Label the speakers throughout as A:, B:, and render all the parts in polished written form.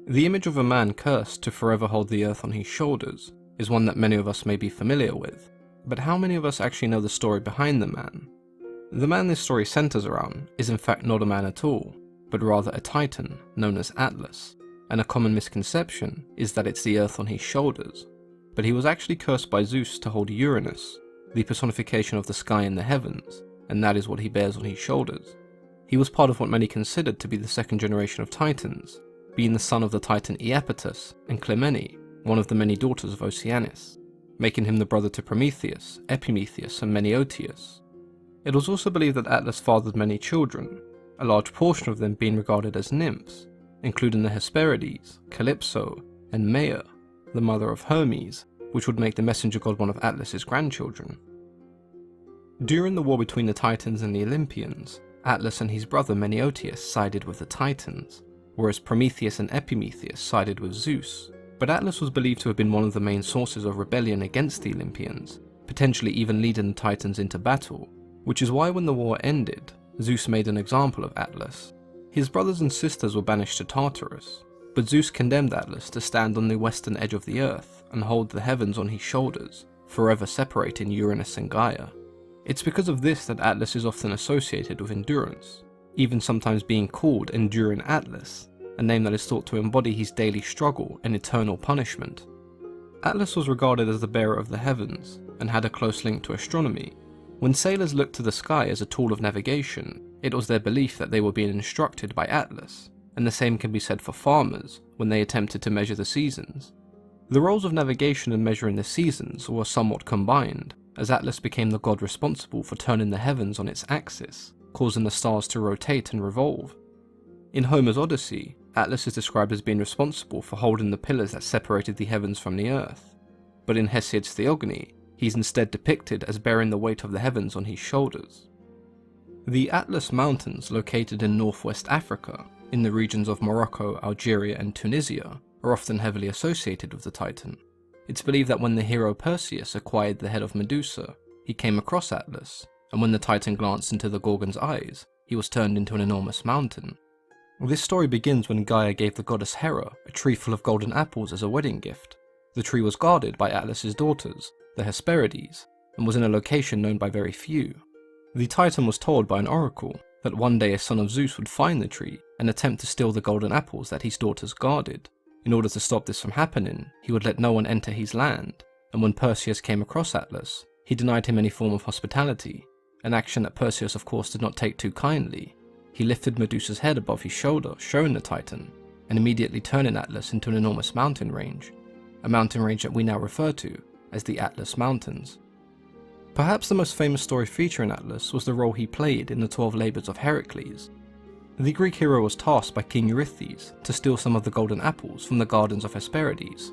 A: The image of a man cursed to forever hold the earth on his shoulders is one that many of us may be familiar with, but how many of us actually know the story behind the man? The man this story centers around is in fact not a man at all, but rather a titan known as Atlas, and a common misconception is that it's the earth on his shoulders, but he was actually cursed by Zeus to hold Uranus, the personification of the sky and the heavens, and that is what he bears on his shoulders. He was part of what many considered to be the second generation of Titans, being the son of the Titan Iapetus and Clymene, one of the many daughters of Oceanus, making him the brother to Prometheus, Epimetheus and Menœtius. It was also believed that Atlas fathered many children, a large portion of them being regarded as nymphs, including the Hesperides, Calypso, and Maia, the mother of Hermes, which would make the messenger god one of Atlas's grandchildren. During the war between the Titans and the Olympians, Atlas and his brother Menœtius sided with the Titans, whereas Prometheus and Epimetheus sided with Zeus, but Atlas was believed to have been one of the main sources of rebellion against the Olympians, potentially even leading the Titans into battle, which is why when the war ended, Zeus made an example of Atlas. His brothers and sisters were banished to Tartarus, but Zeus condemned Atlas to stand on the western edge of the earth and hold the heavens on his shoulders, forever separating Uranus and Gaia. It's because of this that Atlas is often associated with endurance, even sometimes being called Enduring Atlas, a name that is thought to embody his daily struggle and eternal punishment. Atlas was regarded as the bearer of the heavens, and had a close link to astronomy. When sailors looked to the sky as a tool of navigation, it was their belief that they were being instructed by Atlas, and the same can be said for farmers when they attempted to measure the seasons. The roles of navigation and measuring the seasons were somewhat combined, as Atlas became the god responsible for turning the heavens on its axis, causing the stars to rotate and revolve. In Homer's Odyssey, Atlas is described as being responsible for holding the pillars that separated the heavens from the earth, but in Hesiod's Theogony, he's instead depicted as bearing the weight of the heavens on his shoulders. The Atlas Mountains, located in northwest Africa, in the regions of Morocco, Algeria and Tunisia, are often heavily associated with the Titan. It's believed that when the hero Perseus acquired the head of Medusa, he came across Atlas, and when the Titan glanced into the Gorgon's eyes, he was turned into an enormous mountain. This story begins when Gaia gave the goddess Hera a tree full of golden apples as a wedding gift. The tree was guarded by Atlas's daughters, the Hesperides, and was in a location known by very few. The Titan was told by an oracle that one day a son of Zeus would find the tree and attempt to steal the golden apples that his daughters guarded. In order to stop this from happening, he would let no one enter his land, and when Perseus came across Atlas, he denied him any form of hospitality, an action that Perseus of course did not take too kindly. He lifted Medusa's head above his shoulder, showing the Titan, and immediately turning Atlas into an enormous mountain range, a mountain range that we now refer to as the Atlas Mountains. Perhaps the most famous story featuring Atlas was the role he played in the 12 Labours of Heracles. The Greek hero was tasked by King Eurystheus to steal some of the golden apples from the gardens of Hesperides.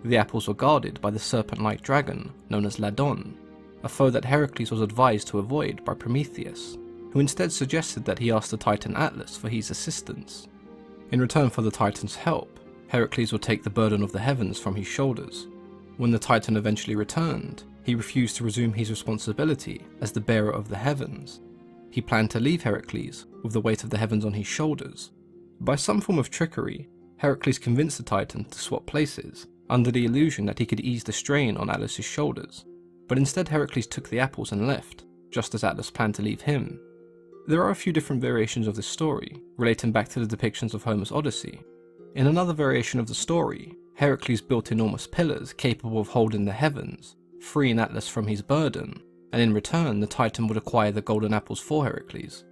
A: The apples were guarded by the serpent-like dragon known as Ladon, a foe that Heracles was advised to avoid by Prometheus, who instead suggested that he ask the Titan Atlas for his assistance. In return for the Titan's help, Heracles would take the burden of the heavens from his shoulders. When the Titan eventually returned, he refused to resume his responsibility as the bearer of the heavens. He planned to leave Heracles with the weight of the heavens on his shoulders. By some form of trickery, Heracles convinced the Titan to swap places, under the illusion that he could ease the strain on Atlas's shoulders. But instead Heracles took the apples and left, just as Atlas planned to leave him. There are a few different variations of this story, relating back to the depictions of Homer's Odyssey. In another variation of the story, Heracles built enormous pillars capable of holding the heavens, freeing Atlas from his burden, and in return the Titan would acquire the golden apples for Heracles.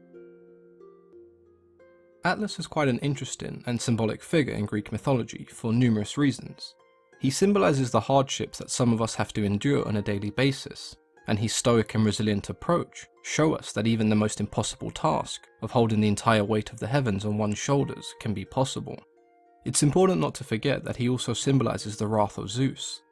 A: Atlas is quite an interesting and symbolic figure in Greek mythology for numerous reasons. He symbolises the hardships that some of us have to endure on a daily basis, and his stoic and resilient approach show us that even the most impossible task of holding the entire weight of the heavens on one's shoulders can be possible. It's important not to forget that he also symbolises the wrath of Zeus.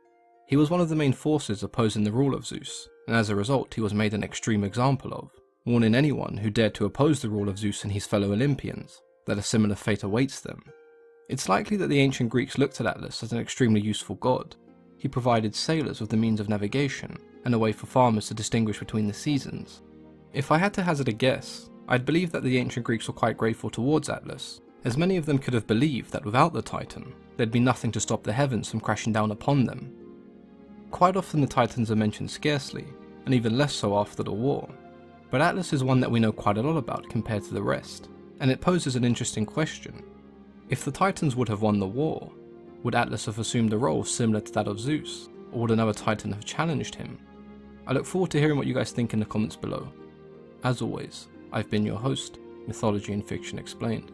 A: He was one of the main forces opposing the rule of Zeus, and as a result he was made an extreme example of, warning anyone who dared to oppose the rule of Zeus and his fellow Olympians that a similar fate awaits them. It's likely that the ancient Greeks looked at Atlas as an extremely useful god. He provided sailors with the means of navigation, and a way for farmers to distinguish between the seasons. If I had to hazard a guess, I'd believe that the ancient Greeks were quite grateful towards Atlas, as many of them could have believed that without the Titan, there'd be nothing to stop the heavens from crashing down upon them. Quite often the Titans are mentioned scarcely, and even less so after the war, but Atlas is one that we know quite a lot about compared to the rest, and it poses an interesting question. If the Titans would have won the war, would Atlas have assumed a role similar to that of Zeus, or would another Titan have challenged him? I look forward to hearing what you guys think in the comments below. As always, I've been your host, Mythology and Fiction Explained.